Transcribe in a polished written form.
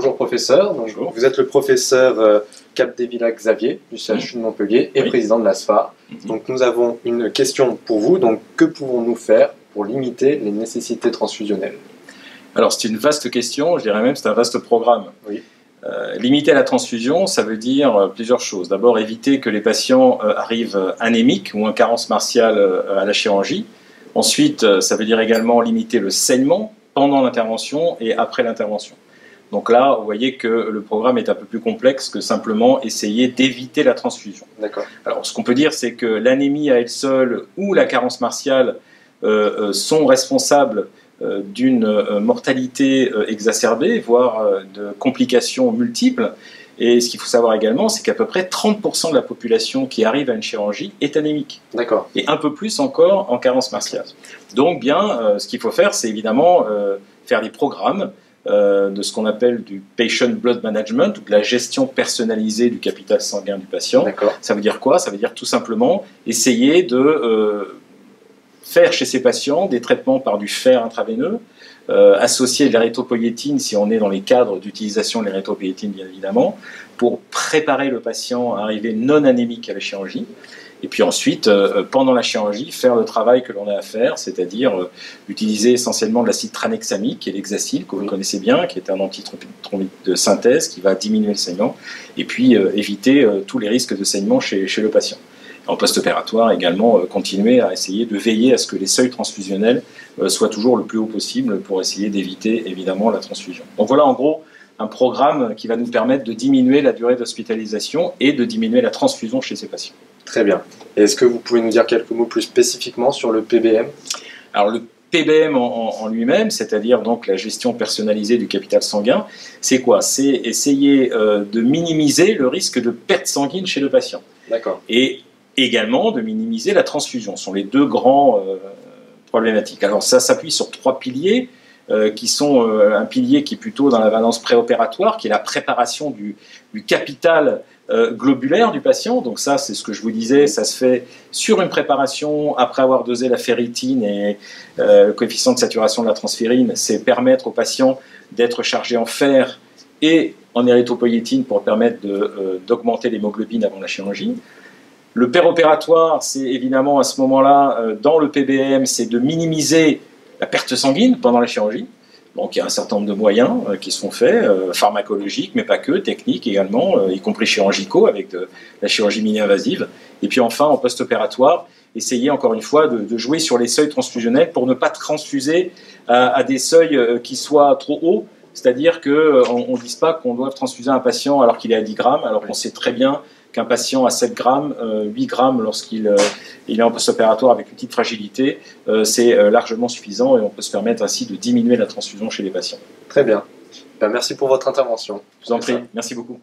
Bonjour professeur, Bonjour. vous êt le professeur Capdevila Xavier du CHU de Montpellier et président de l'ASFA. Donc nous avons une question pour vous, donc que pouvons-nous faire pour limiter les nécessités transfusionnelles? Alors c'est une vaste question, je dirais même c'est un vaste programme. Oui. Limiter la transfusion, ça veut dire plusieurs choses. D'abord éviter que les patients arrivent anémiques ou en carence martiale à la chirurgie. Ensuite, ça veut dire également limiter le saignement pendant l'intervention et après l'intervention. Donc là, vous voyez que le programme est un peu plus complexe que simplement essayer d'éviter la transfusion. D'accord. Alors, ce qu'on peut dire, c'est que l'anémie à elle seule ou la carence martiale sont responsables d'une mortalité exacerbée, voire de complications multiples. Et ce qu'il faut savoir également, c'est qu'à peu près 30% de la population qui arrive à une chirurgie est anémique. D'accord. Et un peu plus encore en carence martiale. Donc bien, ce qu'il faut faire, c'est évidemment faire des programmes de ce qu'on appelle du patient blood management, ou de la gestion personnalisée du capital sanguin du patient. Ça veut dire quoi? Ça veut dire tout simplement essayer de faire chez ces patients des traitements par du fer intraveineux, associer de l'érythropoïétine si on est dans les cadres d'utilisation de l'érythropoïétine bien évidemment, pour préparer le patient à arriver non anémique à la chirurgie. Et puis ensuite, pendant la chirurgie, faire le travail que l'on a à faire, c'est-à-dire utiliser essentiellement de l'acide tranexamique, qui est l'hexacil, que vous connaissez bien, qui est un antithrombique de synthèse, qui va diminuer le saignement, et puis éviter tous les risques de saignement chez le patient. En post-opératoire également, continuer à essayer de veiller à ce que les seuils transfusionnels soient toujours le plus haut possible pour essayer d'éviter évidemment la transfusion. Donc voilà en gros un programme qui va nous permettre de diminuer la durée d'hospitalisation et de diminuer la transfusion chez ces patients. Très bien. Est-ce que vous pouvez nous dire quelques mots plus spécifiquement sur le PBM? Alors le PBM en lui-même, c'est-à-dire donc la gestion personnalisée du capital sanguin, c'est quoi? C'est essayer de minimiser le risque de perte sanguine chez le patient. D'accord. Et également de minimiser la transfusion. Ce sont les deux grands problématiques. Alors ça s'appuie sur trois piliers qui sont un pilier qui est plutôt dans la valence préopératoire, qui est la préparation du capital globulaire du patient. Donc ça, c'est ce que je vous disais, ça se fait sur une préparation après avoir dosé la ferritine et le coefficient de saturation de la transférine. C'est permettre au patient d'être chargé en fer et en érythropoïétine pour permettre d'augmenter l'hémoglobine avant la chirurgie. Le péropératoire, c'est évidemment à ce moment-là, dans le PBM, c'est de minimiser la perte sanguine pendant la chirurgie. Donc il y a un certain nombre de moyens qui sont faits, pharmacologiques, mais pas que, techniques également, y compris chirurgicaux avec de la chirurgie mini-invasive. Et puis enfin, en post-opératoire, essayer encore une fois de jouer sur les seuils transfusionnels pour ne pas transfuser à des seuils qui soient trop hauts. C'est-à-dire qu'on ne dise pas qu'on doit transfuser un patient alors qu'il est à 10 grammes, alors qu'on sait très bien qu'un patient à 7 grammes, 8 grammes lorsqu'il est en post-opératoire avec une petite fragilité, c'est largement suffisant et on peut se permettre ainsi de diminuer la transfusion chez les patients. Très bien. Ben, merci pour votre intervention. Je vous en prie, merci beaucoup.